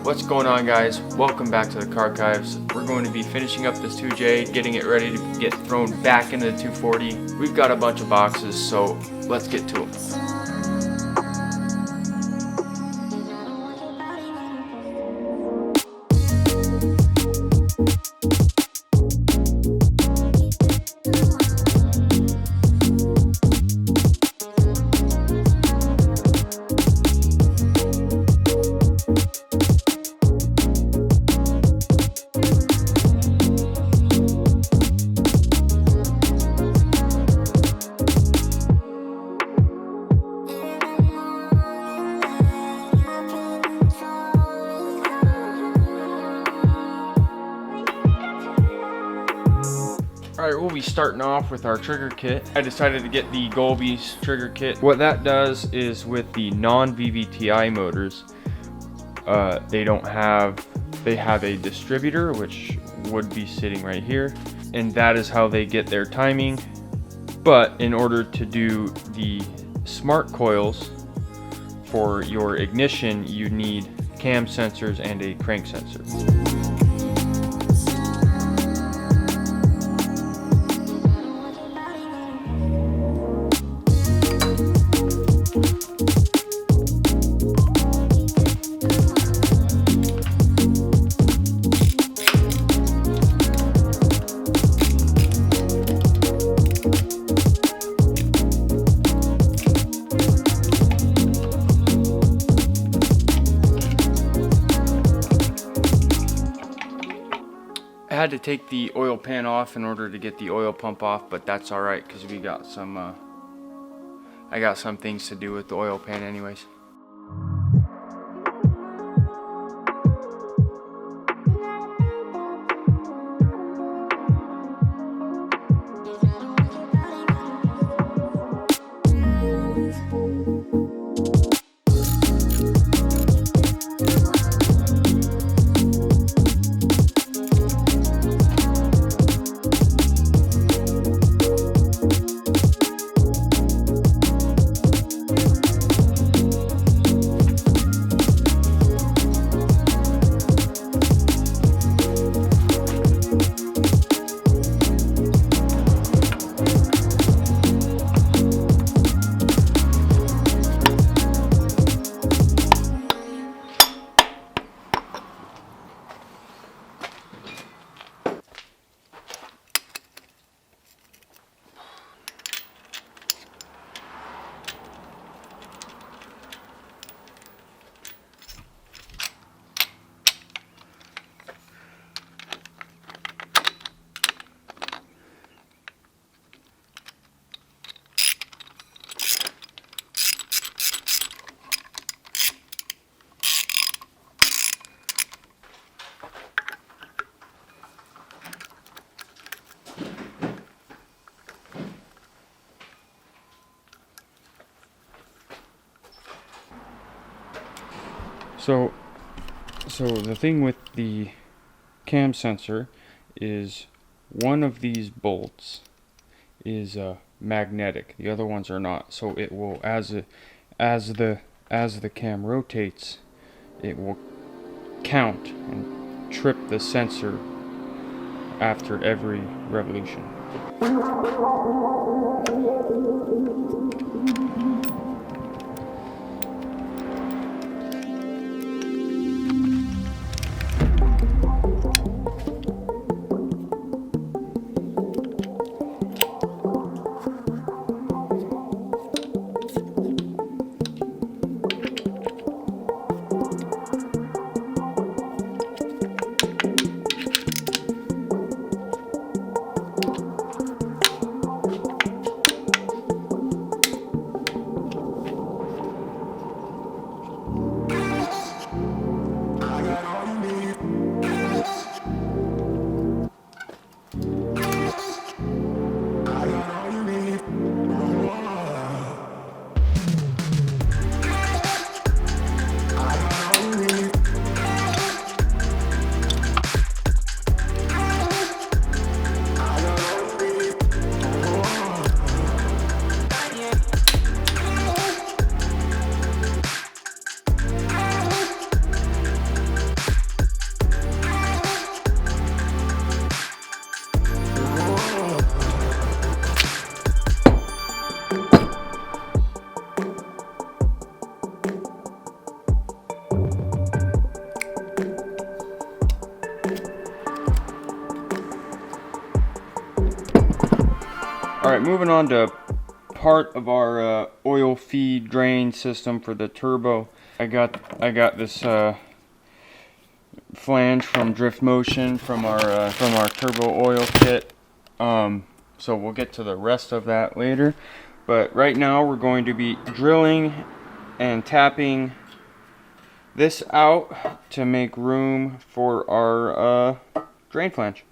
What's going on, guys? Welcome back to the Carchives. We're going to be finishing up this 2J, getting it ready to get thrown back into the 240. We've got a bunch of boxes, so let's get to them. Alright, we'll be starting off with our trigger kit. I decided to get the Golby's trigger kit. What that does is with the non-VVTi motors, they have a distributor, which would be sitting right here, and that is how they get their timing. But in order to do the smart coils for your ignition, you need cam sensors and a crank sensor. I had to take the oil pan off in order to get the oil pump off, but that's alright because we got some I got some things to do with the oil pan anyways. So the thing with the cam sensor is one of these bolts is magnetic, the other ones are not. So it will, as the cam rotates, it will count and trip the sensor after every revolution. Alright, moving on to part of our oil feed drain system for the turbo. I got this flange from Drift Motion from our turbo oil kit. So we'll get to the rest of that later. But right now we're going to be drilling and tapping this out to make room for our drain flange.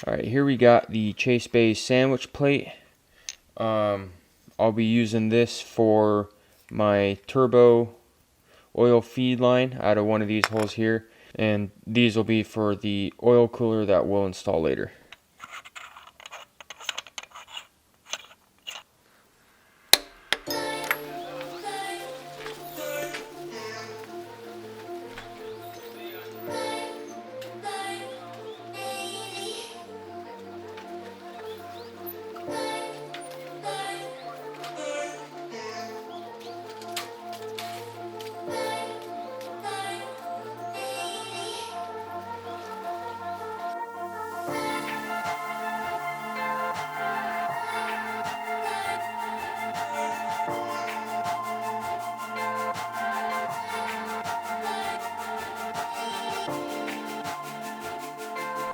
Alright, here we got the Chase Bay sandwich plate. I'll be using this for my turbo oil feed line out of one of these holes here, and these will be for the oil cooler that we'll install later.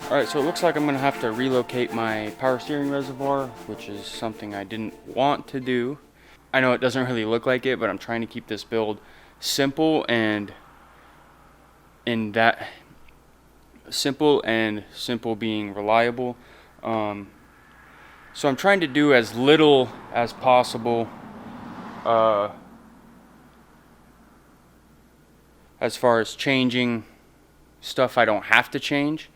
Alright, so it looks like I'm going to have to relocate my power steering reservoir, which is something I didn't want to do. I know it doesn't really look like it, but I'm trying to keep this build simple and simple being reliable. So I'm trying to do as little as possible as far as changing stuff I don't have to change.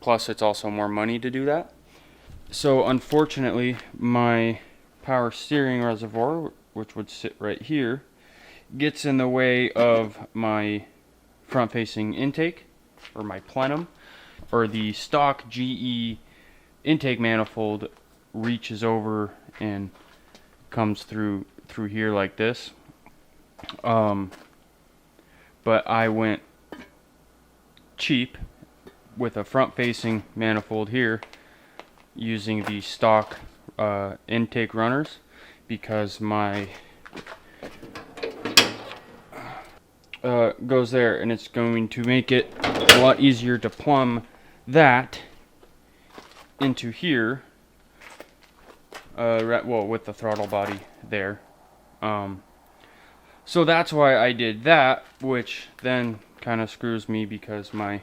Plus it's also more money to do that. So unfortunately my power steering reservoir, which would sit right here, gets in the way of my front facing intake, or my plenum, or the stock GE intake manifold reaches over and comes through here like this. But I went cheap with a front-facing manifold here using the stock intake runners, because my goes there, and it's going to make it a lot easier to plumb that into here, well, with the throttle body there. So that's why I did that, which then kind of screws me because my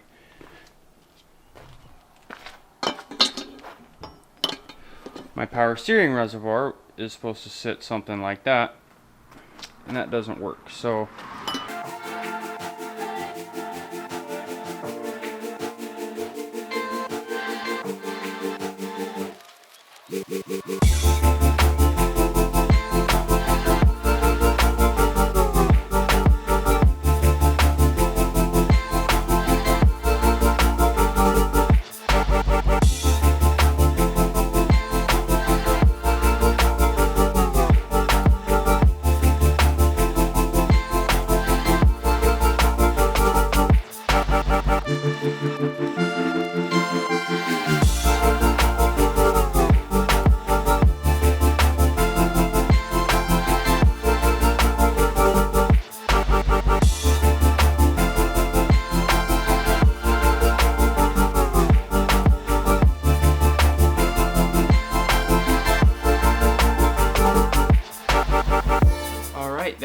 power steering reservoir is supposed to sit something like that, and that doesn't work. So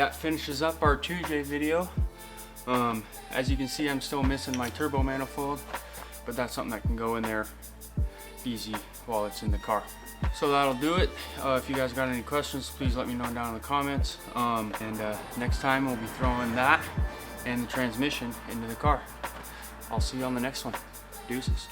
that finishes up our Tuesday video. As you can see, I'm still missing my turbo manifold, but that's something that can go in there easy while it's in the car. So that'll do it. If you guys got any questions, please let me know down in the comments. Next time we'll be throwing that and the transmission into the car. I'll see you on the next one. Deuces.